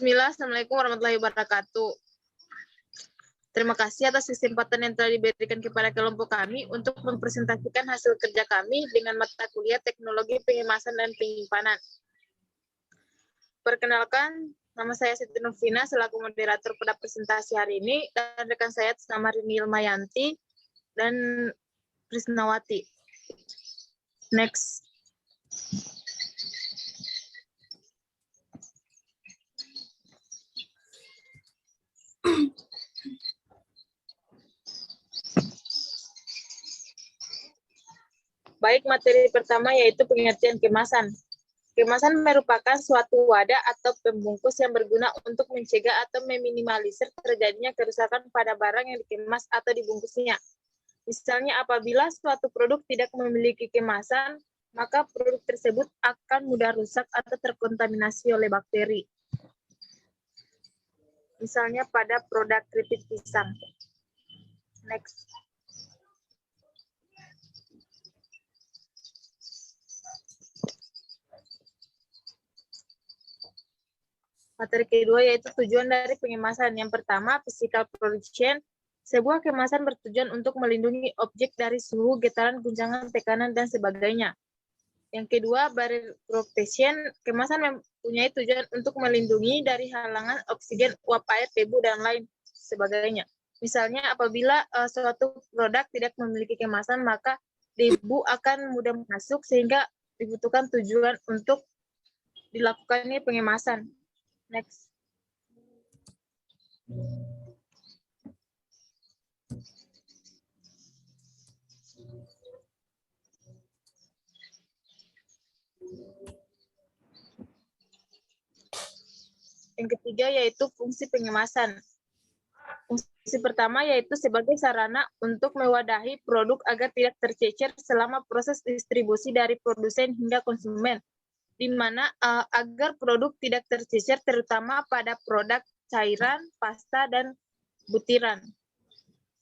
Bismillah, Assalamualaikum warahmatullahi wabarakatuh. Terima kasih atas kesempatan yang telah diberikan kepada kelompok kami untuk mempresentasikan hasil kerja kami dengan mata kuliah Teknologi Pengemasan dan Penyimpanan. Perkenalkan, nama saya Siti Novina selaku moderator pada presentasi hari ini, dan rekan saya atas nama Rini Ilmayanti dan Krisnawati. Next. Baik, materi pertama yaitu pengertian kemasan. Kemasan merupakan suatu wadah atau pembungkus yang berguna untuk mencegah atau meminimalisir terjadinya kerusakan pada barang yang dikemas atau dibungkusnya. Misalnya apabila suatu produk tidak memiliki kemasan, maka produk tersebut akan mudah rusak atau terkontaminasi oleh bakteri. Misalnya pada produk keripik pisang. Next. Materi kedua yaitu tujuan dari pengemasan. Yang pertama, physical production. Sebuah kemasan bertujuan untuk melindungi objek dari suhu, getaran, guncangan, tekanan, dan sebagainya. Yang kedua, barrier protection. Kemasan mempunyai tujuan untuk melindungi dari halangan oksigen, uap air, debu, dan lain sebagainya. Misalnya apabila suatu produk tidak memiliki kemasan, maka debu akan mudah masuk sehingga dibutuhkan tujuan untuk dilakukannya pengemasan. Next. Yang ketiga yaitu fungsi pengemasan. Fungsi pertama yaitu sebagai sarana untuk mewadahi produk agar tidak tercecer selama proses distribusi dari produsen hingga konsumen, di mana agar produk tidak tercecer terutama pada produk cairan, pasta, dan butiran.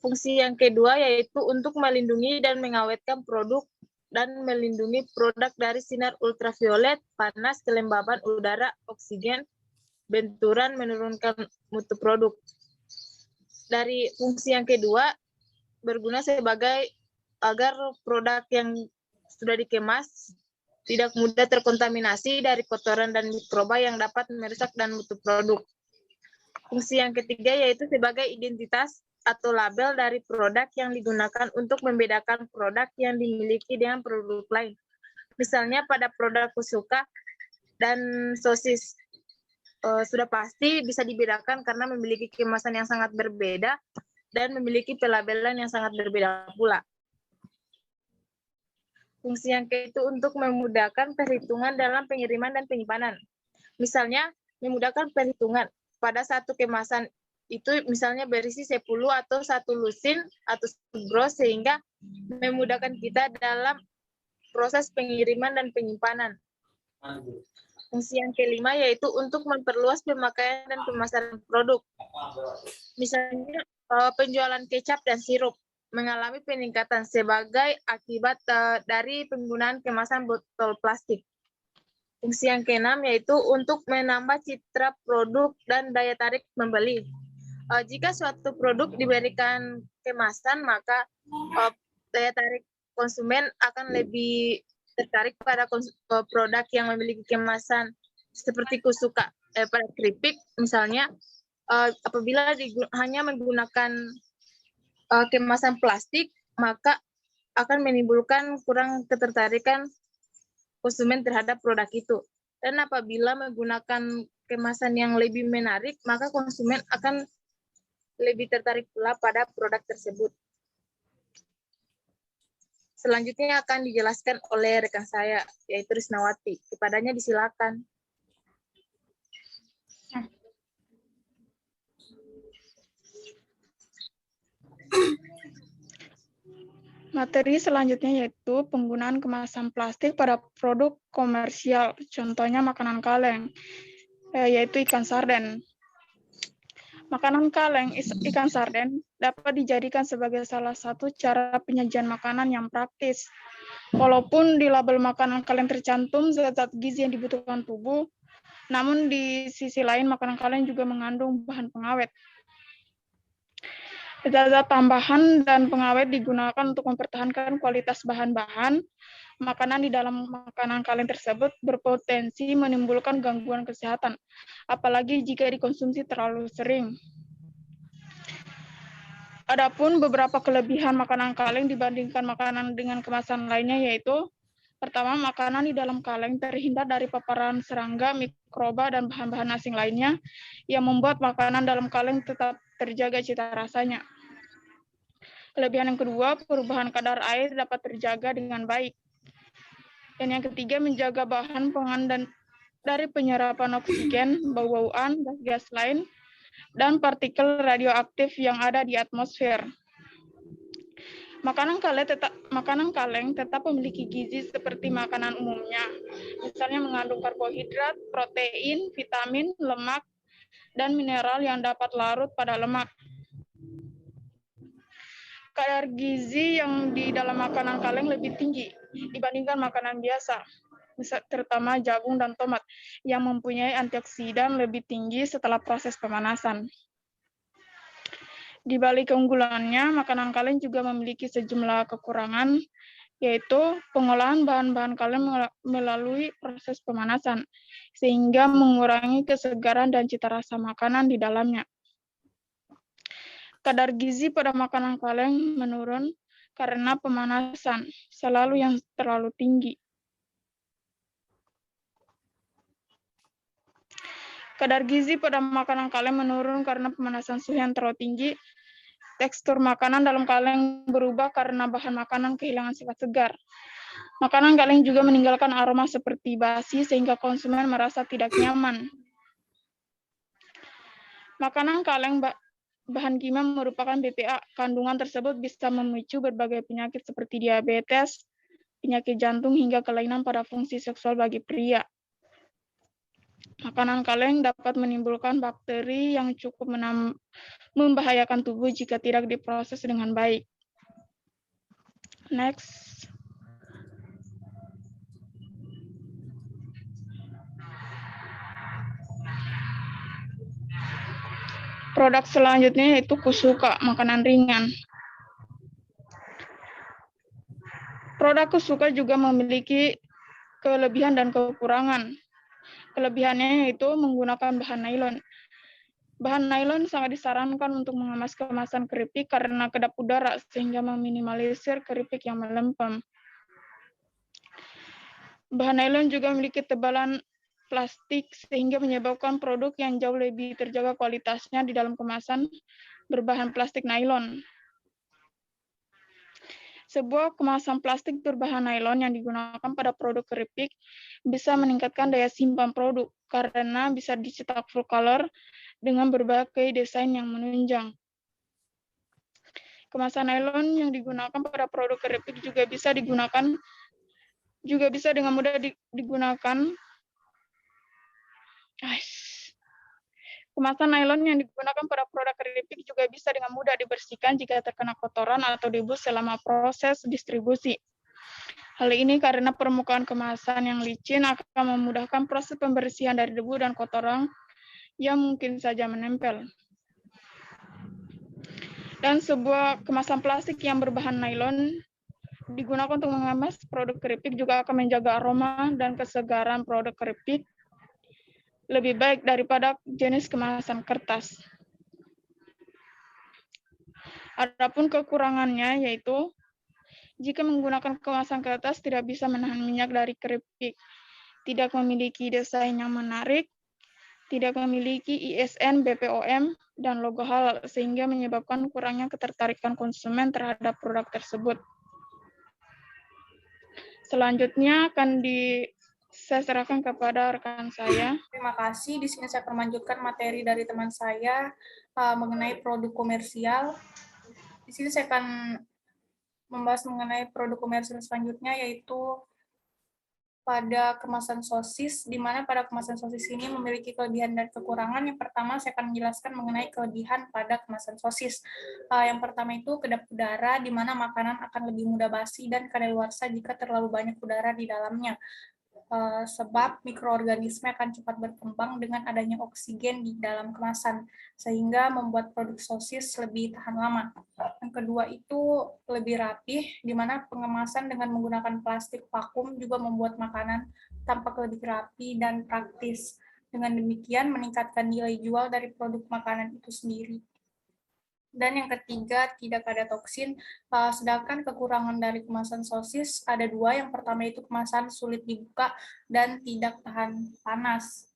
Fungsi yang kedua yaitu untuk melindungi dan mengawetkan produk dan melindungi produk dari sinar ultraviolet, panas, kelembaban udara, oksigen, benturan, menurunkan mutu produk. Dari fungsi yang kedua, berguna sebagai agar produk yang sudah dikemas tidak mudah terkontaminasi dari kotoran dan mikroba yang dapat merusak dan mutu produk. Fungsi yang ketiga yaitu sebagai identitas atau label dari produk yang digunakan untuk membedakan produk yang dimiliki dengan produk lain. Misalnya pada produk kusuka dan sosis. Sudah pasti bisa dibedakan karena memiliki kemasan yang sangat berbeda dan memiliki pelabelan yang sangat berbeda pula. Fungsi yang ketiga untuk memudahkan perhitungan dalam pengiriman dan penyimpanan. Misalnya, memudahkan perhitungan pada satu kemasan itu misalnya berisi 10 atau 1 lusin atau gros sehingga memudahkan kita dalam proses pengiriman dan penyimpanan. Fungsi yang kelima yaitu untuk memperluas pemakaian dan pemasaran produk. Misalnya penjualan kecap dan sirup mengalami peningkatan sebagai akibat dari penggunaan kemasan botol plastik. Fungsi yang keenam yaitu untuk menambah citra produk dan daya tarik pembeli. Jika suatu produk diberikan kemasan, maka daya tarik konsumen akan lebih tertarik pada produk yang memiliki kemasan seperti kusuka pada keripik misalnya apabila hanya menggunakan kemasan plastik maka akan menimbulkan kurang ketertarikan konsumen terhadap produk itu, dan apabila menggunakan kemasan yang lebih menarik maka konsumen akan lebih tertarik pula pada produk tersebut. Selanjutnya akan dijelaskan oleh rekan saya, yaitu Risnawati. Kepadanya disilakan. Materi selanjutnya yaitu penggunaan kemasan plastik pada produk komersial, contohnya makanan kaleng, yaitu ikan sarden. Makanan kaleng, ikan sarden, dapat dijadikan sebagai salah satu cara penyajian makanan yang praktis. Walaupun di label makanan kaleng tercantum zat-zat gizi yang dibutuhkan tubuh, Namun di sisi lain, makanan kaleng juga mengandung bahan pengawet. Zat-zat tambahan dan pengawet digunakan untuk mempertahankan kualitas bahan-bahan makanan di dalam makanan kaleng tersebut berpotensi menimbulkan gangguan kesehatan, apalagi jika dikonsumsi terlalu sering. Adapun beberapa kelebihan makanan kaleng dibandingkan makanan dengan kemasan lainnya yaitu pertama, makanan di dalam kaleng terhindar dari paparan serangga, mikroba, dan bahan-bahan asing lainnya yang membuat makanan dalam kaleng tetap terjaga cita rasanya. Kelebihan yang kedua, perubahan kadar air dapat terjaga dengan baik. Dan yang ketiga, menjaga bahan pangan dari penyerapan oksigen, bau-bauan, gas lain, dan partikel radioaktif yang ada di atmosfer. Makanan kaleng tetap memiliki gizi seperti makanan umumnya, misalnya mengandung karbohidrat, protein, vitamin, lemak, dan mineral yang dapat larut pada lemak. Kadar gizi yang di dalam makanan kaleng lebih tinggi dibandingkan makanan biasa, terutama jagung dan tomat, yang mempunyai antioksidan lebih tinggi setelah proses pemanasan. Di balik keunggulannya, makanan kaleng juga memiliki sejumlah kekurangan, yaitu pengolahan bahan-bahan kaleng melalui proses pemanasan, sehingga mengurangi kesegaran dan cita rasa makanan di dalamnya. Kadar gizi pada makanan kaleng menurun karena pemanasan selalu yang terlalu tinggi. Kadar gizi pada makanan kaleng menurun karena pemanasan suhu yang terlalu tinggi. Tekstur makanan dalam kaleng berubah karena bahan makanan kehilangan sifat segar. Makanan kaleng juga meninggalkan aroma seperti basi sehingga konsumen merasa tidak nyaman. Makanan kaleng bahan kimia merupakan BPA. Kandungan tersebut bisa memicu berbagai penyakit seperti diabetes, penyakit jantung, hingga kelainan pada fungsi seksual bagi pria. Makanan kaleng dapat menimbulkan bakteri yang cukup membahayakan tubuh jika tidak diproses dengan baik. Next. Produk selanjutnya yaitu Kusuka, makanan ringan. Produk Kusuka juga memiliki kelebihan dan kekurangan. Kelebihannya yaitu menggunakan bahan nilon. Bahan nilon sangat disarankan untuk mengemas kemasan keripik karena kedap udara sehingga meminimalisir keripik yang melempem. Bahan nilon juga memiliki tebalan plastik sehingga menyebabkan produk yang jauh lebih terjaga kualitasnya di dalam kemasan berbahan plastik nilon. Sebuah kemasan plastik berbahan nilon yang digunakan pada produk keripik bisa meningkatkan daya simpan produk karena bisa dicetak full color dengan berbagai desain yang menunjang. Kemasan nilon yang digunakan pada produk keripik juga bisa dengan mudah digunakan. Kemasan nilon yang digunakan pada produk keripik juga bisa dengan mudah dibersihkan jika terkena kotoran atau debu selama proses distribusi. Hal ini karena permukaan kemasan yang licin akan memudahkan proses pembersihan dari debu dan kotoran yang mungkin saja menempel. Dan sebuah kemasan plastik yang berbahan nilon digunakan untuk mengemas produk keripik juga akan menjaga aroma dan kesegaran produk keripik lebih baik daripada jenis kemasan kertas. Adapun kekurangannya yaitu jika menggunakan kemasan kertas tidak bisa menahan minyak dari keripik, tidak memiliki desain yang menarik, tidak memiliki ISN, BPOM, dan logo halal, sehingga menyebabkan kurangnya ketertarikan konsumen terhadap produk tersebut. Selanjutnya akan saya serahkan kepada rekan saya. Terima kasih. Di sini saya akan melanjutkan materi dari teman saya mengenai produk komersial. Di sini saya akan membahas mengenai produk komersial selanjutnya, yaitu pada kemasan sosis, di mana pada kemasan sosis ini memiliki kelebihan dan kekurangan. Yang pertama, saya akan menjelaskan mengenai kelebihan pada kemasan sosis. Yang pertama itu kedap udara, di mana makanan akan lebih mudah basi dan kadaluarsa jika terlalu banyak udara di dalamnya. sebab mikroorganisme akan cepat berkembang dengan adanya oksigen di dalam kemasan, sehingga membuat produk sosis lebih tahan lama. Yang kedua itu lebih rapih, di mana pengemasan dengan menggunakan plastik vakum juga membuat makanan tampak lebih rapi dan praktis. Dengan demikian, meningkatkan nilai jual dari produk makanan itu sendiri. Dan yang ketiga, tidak ada toksin, sedangkan kekurangan dari kemasan sosis ada dua. Yang pertama itu kemasan sulit dibuka dan tidak tahan panas.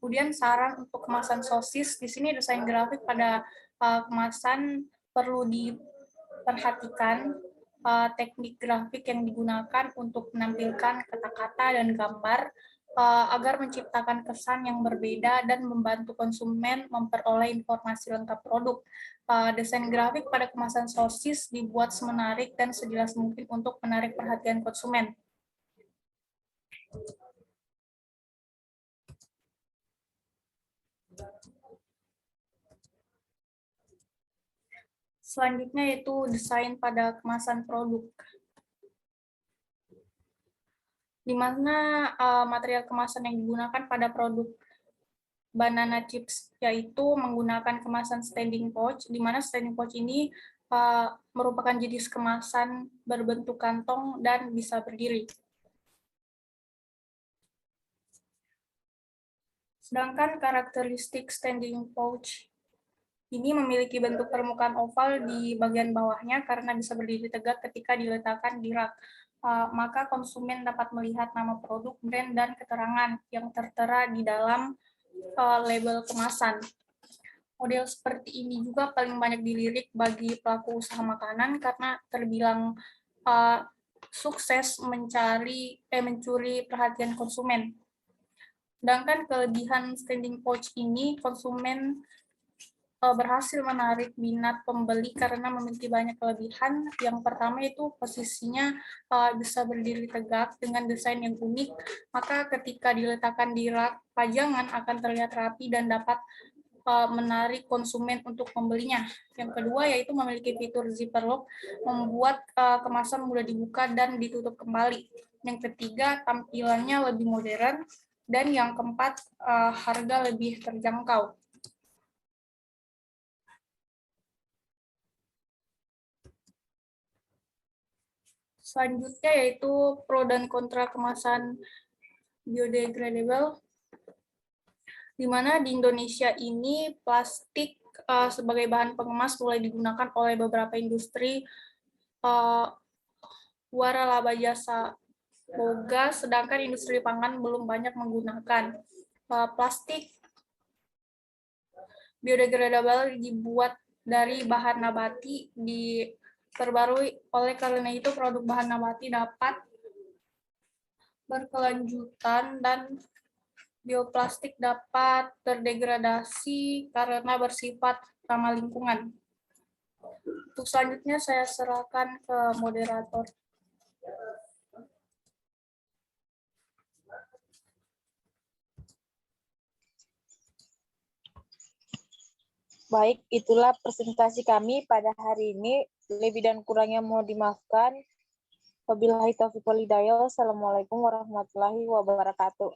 Kemudian saran untuk kemasan sosis, di sini desain grafik pada kemasan perlu diperhatikan teknik grafik yang digunakan untuk menampilkan kata-kata dan gambar agar menciptakan kesan yang berbeda dan membantu konsumen memperoleh informasi lengkap produk. Desain grafik pada kemasan sosis dibuat semenarik dan sejelas mungkin untuk menarik perhatian konsumen. Selanjutnya yaitu desain pada kemasan produk, di mana material kemasan yang digunakan pada produk banana chips yaitu menggunakan kemasan standing pouch, di mana standing pouch ini merupakan jenis kemasan berbentuk kantong dan bisa berdiri. Sedangkan karakteristik standing pouch ini memiliki bentuk permukaan oval di bagian bawahnya karena bisa berdiri tegak ketika diletakkan di rak. Maka konsumen dapat melihat nama produk, brand, dan keterangan yang tertera di dalam label kemasan. Model seperti ini juga paling banyak dilirik bagi pelaku usaha makanan karena terbilang sukses mencuri perhatian konsumen. Sedangkan kelebihan standing pouch ini, konsumen berhasil menarik minat pembeli karena memiliki banyak kelebihan. Yang pertama itu posisinya bisa berdiri tegak dengan desain yang unik, maka ketika diletakkan di rak pajangan akan terlihat rapi dan dapat menarik konsumen untuk membelinya. Yang kedua yaitu memiliki fitur zipper lock, membuat kemasan mudah dibuka dan ditutup kembali. Yang ketiga, tampilannya lebih modern. Dan yang keempat, harga lebih terjangkau. Selanjutnya yaitu pro dan kontra kemasan biodegradable, di mana di Indonesia ini plastik sebagai bahan pengemas mulai digunakan oleh beberapa industri waralaba jasa boga, sedangkan industri pangan belum banyak menggunakan. Plastik biodegradable dibuat dari bahan nabati diperbarui, oleh karena itu produk bahan nabati dapat berkelanjutan dan bioplastik dapat terdegradasi karena bersifat ramah lingkungan. Untuk selanjutnya saya serahkan ke moderator. Baik, itulah presentasi kami pada hari ini. Lebih dan kurangnya mohon dimaafkan. Wabillahi taufiq wal hidayah. Wassalamualaikum warahmatullahi wabarakatuh.